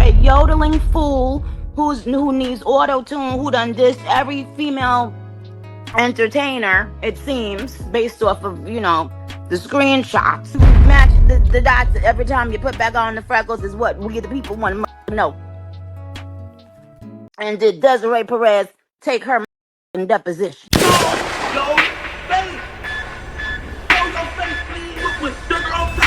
that yodeling fool who needs auto-tune, who done dissed every female entertainer, it seems, based off of, the screenshots. Match the dots every time you put back on the freckles is what we the people want to know. And did Desiree Perez take her in deposition? Yo, face. Show your face, please, with sugar on top.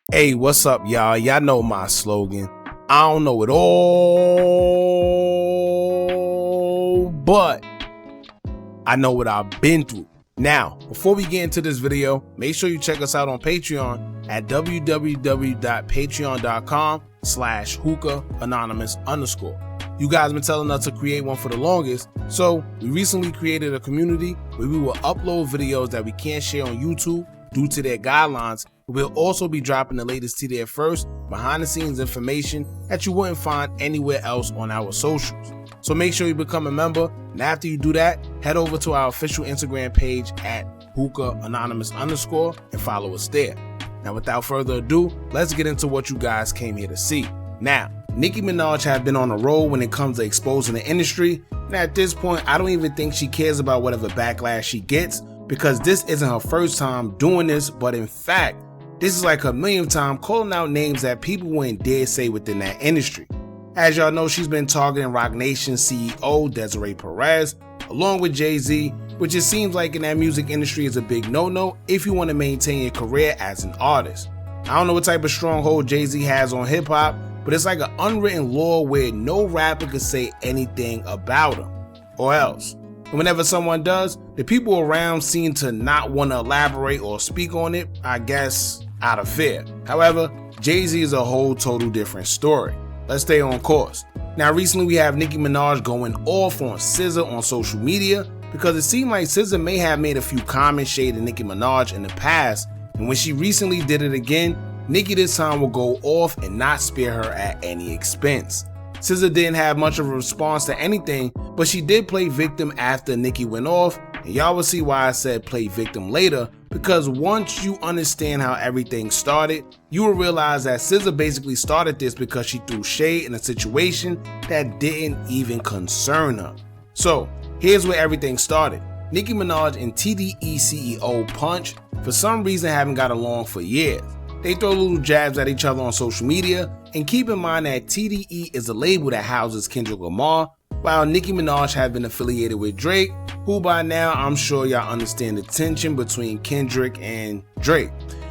Hey, what's up, y'all? Y'all know my slogan. I don't know it all, but I know what I've been through. Now, before we get into this video, make sure you check us out on Patreon at www.patreon.com/Hookah Anonymous _. You guys been telling us to create one for the longest, so we recently created a community where we will upload videos that we can't share on YouTube due to their guidelines. We'll also be dropping the latest to there first, behind the scenes information that you wouldn't find anywhere else on our socials. So make sure you become a member, and after you do that, head over to our official Instagram page at Hookah Anonymous _ and follow us there. Now without further ado, let's get into what you guys came here to see. Now, Nicki Minaj has been on a roll when it comes to exposing the industry, and at this point I don't even think she cares about whatever backlash she gets, because this isn't her first time doing this, but in fact, this is like her millionth time calling out names that people wouldn't dare say within that industry. As y'all know, she's been targeting Roc Nation CEO Desiree Perez, along with Jay-Z, which it seems like in that music industry is a big no-no if you want to maintain your career as an artist. I don't know what type of stronghold Jay-Z has on hip-hop, but it's like an unwritten law where no rapper could say anything about him, or else. And whenever someone does, the people around seem to not want to elaborate or speak on it, I guess out of fear. However, Jay-Z is a whole total different story. Let's stay on course. Now recently we have Nicki Minaj going off on SZA on social media because it seemed like SZA may have made a few comments shading Nicki Minaj in the past, and when she recently did it again, Nicki this time will go off and not spare her at any expense. SZA didn't have much of a response to anything, but she did play victim after Nicki went off, and y'all will see why I said play victim later, because once you understand how everything started, you will realize that SZA basically started this because she threw shade in a situation that didn't even concern her. So here's where everything started. Nicki Minaj and TDE CEO Punch for some reason haven't got along for years. They throw little jabs at each other on social media, and keep in mind that TDE is a label that houses Kendrick Lamar, while Nicki Minaj has been affiliated with Drake, who by now I'm sure y'all understand the tension between Kendrick and Drake.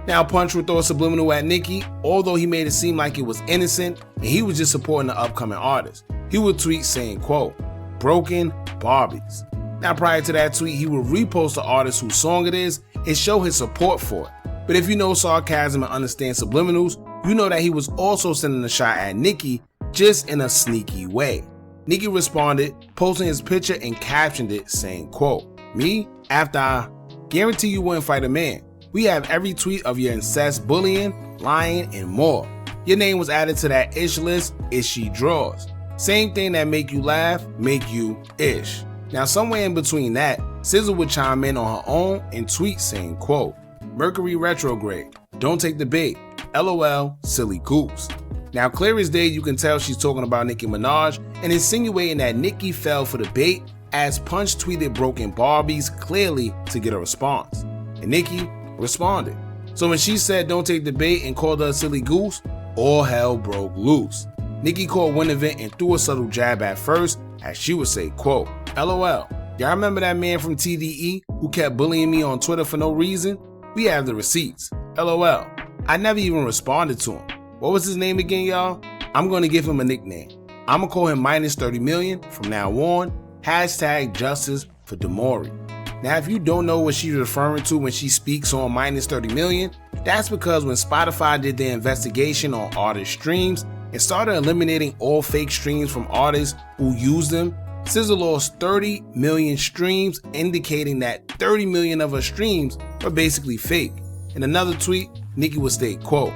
Now Punch would throw a subliminal at Nicki, although he made it seem like it was innocent and he was just supporting the upcoming artist. He would tweet saying, quote, "Broken Barbies." Now prior to that tweet, he would repost the artist whose song it is and show his support for it. But if you know sarcasm and understand subliminals, you know that he was also sending a shot at Nicki, just in a sneaky way. Nicki responded, posting his picture and captioned it saying, quote, "Me? After I guarantee you wouldn't fight a man. We have every tweet of your incest, bullying, lying, and more. Your name was added to that ish list, ish she draws. Same thing that make you laugh, make you ish." Now somewhere in between that, SZA would chime in on her own and tweet saying, quote, "Mercury retrograde, don't take the bait, LOL, silly goose." Now clear as day you can tell she's talking about Nicki Minaj and insinuating that Nicki fell for the bait, as Punch tweeted "Broken Barbies" clearly to get a response. And Nicki responded. So when she said don't take the bait and called her a silly goose, all hell broke loose. Nicki called Winovent and threw a subtle jab at first, as she would say, quote, "LOL, y'all remember that man from TDE who kept bullying me on Twitter for no reason? We have the receipts. LOL. I never even responded to him. What was his name again, y'all? I'm gonna give him a nickname. I'm gonna call him minus 30 million from now on. Hashtag justice for Damori." Now, if you don't know what she's referring to when she speaks on minus 30 million, that's because when Spotify did their investigation on artist streams and started eliminating all fake streams from artists who use them, SZA lost 30 million streams, indicating that 30 million of her streams were basically fake. In another tweet, Nicki would state, quote,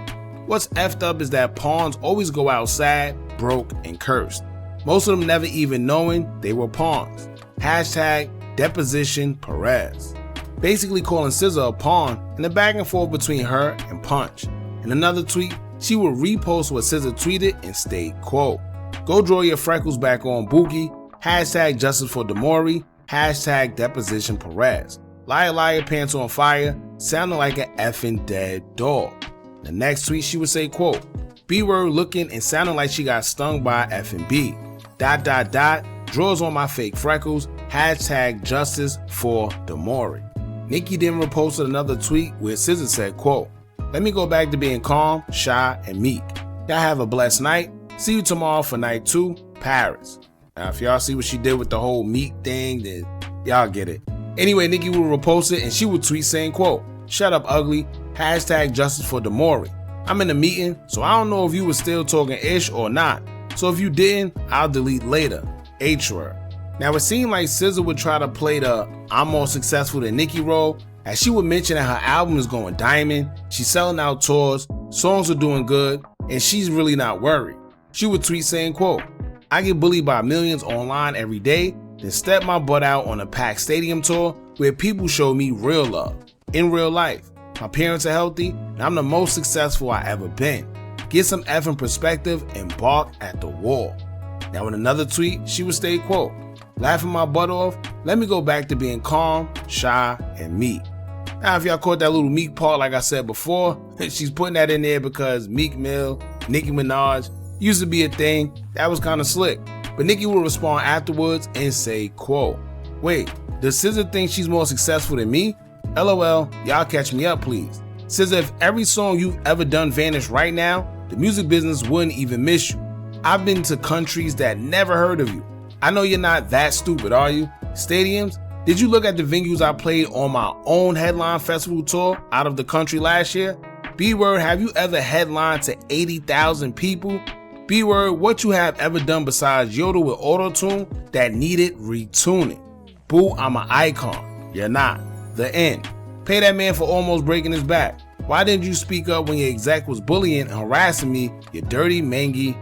"What's effed up is that pawns always go out sad, broke, and cursed. Most of them never even knowing they were pawns. Hashtag Deposition Perez, basically calling SZA a pawn in the back and forth between her and Punch. In another tweet, she would repost what SZA tweeted and state, quote, "Go draw your freckles back on Boogie, hashtag justice for Damori, hashtag Deposition Perez. Liar liar pants on fire, sounding like an effing dead dog." The next tweet she would say, quote, "B-word looking and sounding like she got stung by a effing bee. ... Draws on my fake freckles, hashtag justice for Damori." Nicki then reposted another tweet where SZA said, quote, "Let me go back to being calm, shy, and meek. Y'all have a blessed night. See you tomorrow for night 2, Paris." Now, if y'all see what she did with the whole meek thing, then y'all get it. Anyway, Nicki would repost it and she would tweet saying, quote, "Shut up, ugly, hashtag justice for Damori. I'm in a meeting, so I don't know if you were still talking ish or not. So if you didn't, I'll delete later. H-word." Now, it seemed like SZA would try to play the "I'm more successful than Nicki" role, as she would mention that her album is going diamond, she's selling out tours, songs are doing good, and she's really not worried. She would tweet saying, quote, "I get bullied by millions online every day, then step my butt out on a packed stadium tour where people show me real love, in real life. My parents are healthy, and I'm the most successful I ever been. Get some effing perspective and bark at the wall." Now, in another tweet, she would state, quote, "Laughing my butt off, let me go back to being calm, shy, and meek." Now, if y'all caught that little Meek part, like I said before, she's putting that in there because Meek Mill, Nicki Minaj used to be a thing. That was kind of slick. But Nicki will respond afterwards and say, quote, "Wait, does SZA think she's more successful than me? LOL, y'all catch me up, please. SZA, if every song you've ever done vanished right now, the music business wouldn't even miss you. I've been to countries that never heard of you. I know you're not that stupid, are you? Stadiums? Did you look at the venues I played on my own headline festival tour out of the country last year? B-word, have you ever headlined to 80,000 people? B-word, what you have ever done besides yodel with auto-tune that needed retuning? Boo, I'm an icon. You're not. The end. Pay that man for almost breaking his back. Why didn't you speak up when your exec was bullying and harassing me, you dirty mangy?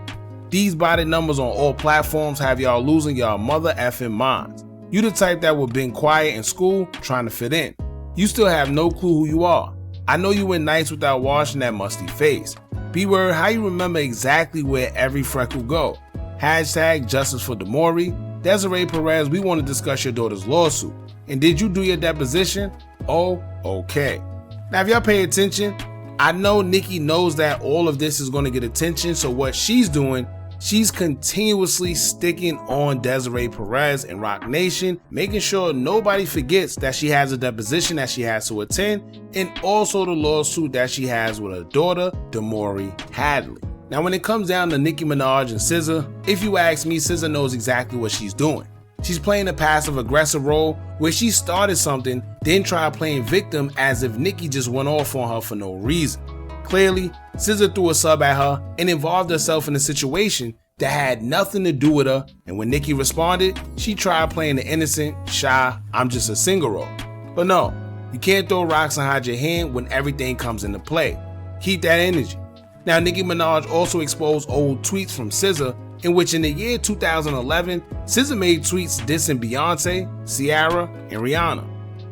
These body numbers on all platforms have y'all losing y'all mother effing minds. You the type that would been quiet in school trying to fit in. You still have no clue who you are. I know you went nights without washing that musty face. B-word, how you remember exactly where every freckle go? Hashtag justice for Damori. Desiree Perez, we want to discuss your daughter's lawsuit. And did you do your deposition? Oh, okay. Now, if y'all pay attention, I know Nicki knows that all of this is going to get attention, so what she's doing, she's continuously sticking on Desiree Perez and Roc Nation, making sure nobody forgets that she has a deposition that she has to attend, and also the lawsuit that she has with her daughter, Damori Hadley. Now, when it comes down to Nicki Minaj and SZA, if you ask me, SZA knows exactly what she's doing. She's playing a passive-aggressive role where she started something, then tried playing victim as if Nicki just went off on her for no reason. Clearly, SZA threw a sub at her and involved herself in a situation that had nothing to do with her, and when Nicki responded, she tried playing the innocent, shy, I'm just a singer role. But no, you can't throw rocks and hide your hand when everything comes into play. Keep that energy. Now, Nicki Minaj also exposed old tweets from SZA, in which in the year 2011, SZA made tweets dissing Beyonce, Ciara, and Rihanna,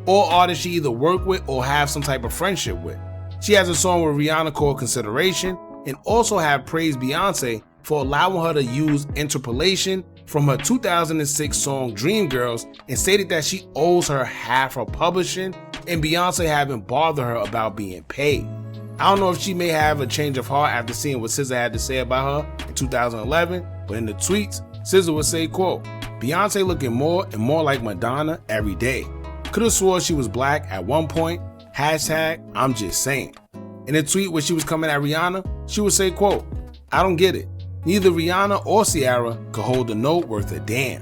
all artists she either work with or have some type of friendship with. She has a song with Rihanna called Consideration, and also have praised Beyonce for allowing her to use interpolation from her 2006 song Dreamgirls, and stated that she owes her half her publishing, and Beyonce haven't bothered her about being paid. I don't know if she may have a change of heart after seeing what SZA had to say about her in 2011, but in the tweets, SZA would say, quote, "Beyonce looking more and more like Madonna every day. Could've swore she was black at one point. Hashtag, I'm just saying." In a tweet where she was coming at Rihanna, she would say, quote, "I don't get it. Neither Rihanna or Ciara could hold a note worth a damn.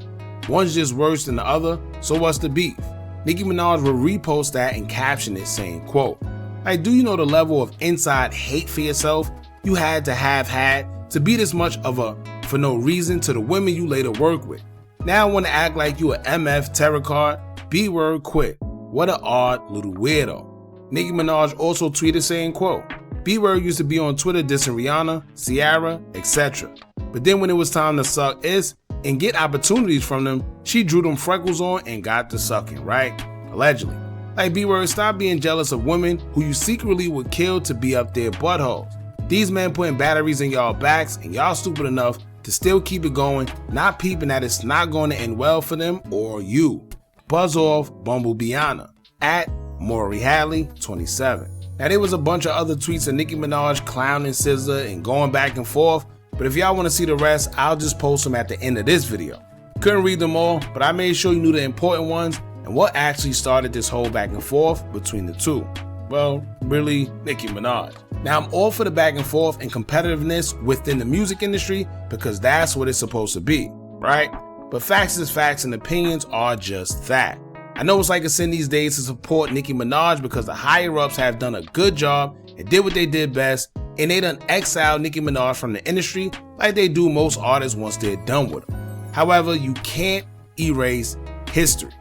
One's just worse than the other, so what's the beef?" Nicki Minaj will repost that and caption it saying, quote, "Like, do you know the level of inside hate for yourself you had to have had to be this much of a for no reason to the women you later work with? Now I want to act like you a MF terror card? B-word quit. What a odd little weirdo." Nicki Minaj also tweeted saying, quote, "B-word used to be on Twitter dissing Rihanna, Ciara, etc. But then when it was time to suck is, and get opportunities from them, she drew them freckles on and got to sucking, right? Allegedly. Like B-Word, stop being jealous of women who you secretly would kill to be up their buttholes. These men putting batteries in y'all backs and y'all stupid enough to still keep it going, not peeping that it's not going to end well for them or you. Buzz off, Bumblebeeana, at Maury Hadley 27. Now there was a bunch of other tweets of Nicki Minaj clowning SZA and going back and forth, but if y'all want to see the rest, I'll just post them at the end of this video. Couldn't read them all, but I made sure you knew the important ones and what actually started this whole back and forth between the two. Well, really, Nicki Minaj. Now I'm all for the back and forth and competitiveness within the music industry because that's what it's supposed to be, right? But facts is facts and opinions are just that. I know it's like a sin these days to support Nicki Minaj because the higher ups have done a good job and did what they did best, and they done exiled Nicki Minaj from the industry like they do most artists once they're done with them. However, you can't erase history.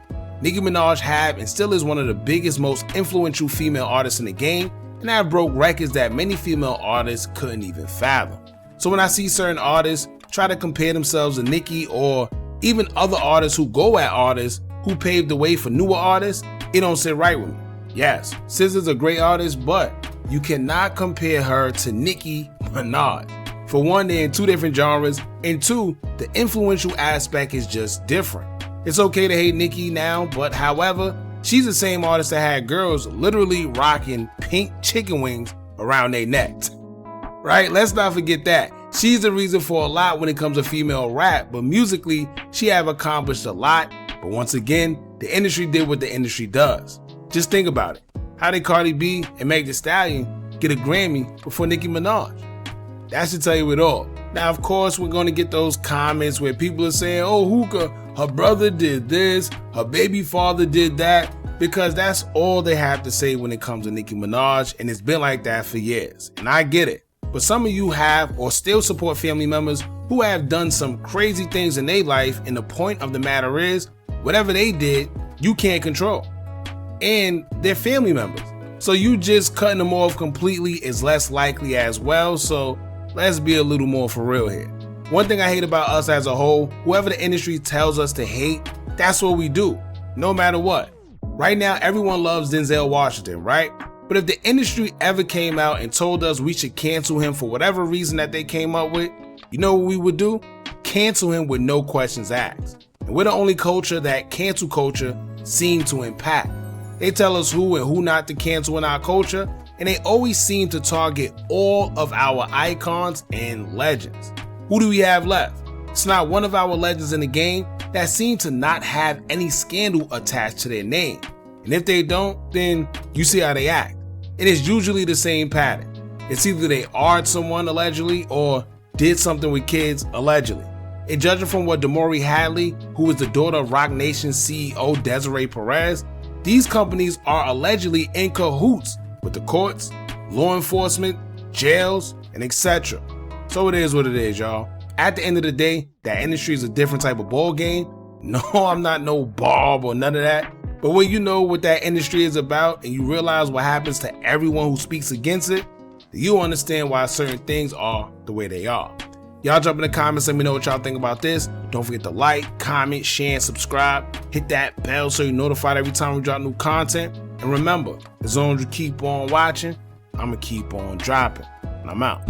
Nicki Minaj have and still is one of the biggest, most influential female artists in the game, and have broke records that many female artists couldn't even fathom. So when I see certain artists try to compare themselves to Nicki or even other artists who go at artists who paved the way for newer artists, it don't sit right with me. Yes, SZA's a great artist, but you cannot compare her to Nicki Minaj. For one, they're in two different genres, and two, the influential aspect is just different. It's okay to hate Nicki now, but however, she's the same artist that had girls literally rocking pink chicken wings around their necks. Right? Let's not forget that. She's the reason for a lot when it comes to female rap, but musically, she have accomplished a lot. But once again, the industry did what the industry does. Just think about it. How did Cardi B and Meg Thee Stallion get a Grammy before Nicki Minaj? That should tell you it all. Now, of course, we're going to get those comments where people are saying, oh, Hookah, her brother did this, her baby father did that, because that's all they have to say when it comes to Nicki Minaj, and it's been like that for years. And I get it. But some of you have or still support family members who have done some crazy things in their life, and the point of the matter is, whatever they did, you can't control. And they're family members. So you just cutting them off completely is less likely as well, so let's be a little more for real here. One thing I hate about us as a whole, whoever the industry tells us to hate, that's what we do, no matter what. Right now, everyone loves Denzel Washington, right? But if the industry ever came out and told us we should cancel him for whatever reason that they came up with, you know what we would do? Cancel him with no questions asked. And we're the only culture that cancel culture seems to impact. They tell us who and who not to cancel in our culture, and they always seem to target all of our icons and legends. Who do we have left? It's not one of our legends in the game that seem to not have any scandal attached to their name. And if they don't, then you see how they act. It is usually the same pattern. It's either they ard someone allegedly or did something with kids allegedly. And judging from what Maury Hadley, who is the daughter of Roc Nation's CEO Desiree Perez, these companies are allegedly in cahoots with the courts, law enforcement, jails, and etc. So it is what it is, y'all. At the end of the day, that industry is a different type of ball game. No, I'm not no Bob or none of that. But when you know what that industry is about and you realize what happens to everyone who speaks against it, you understand why certain things are the way they are. Y'all jump in the comments, let me know what y'all think about this. Don't forget to like, comment, share, and subscribe. Hit that bell so you're notified every time we drop new content. And remember, as long as you keep on watching, I'ma keep on dropping. And I'm out.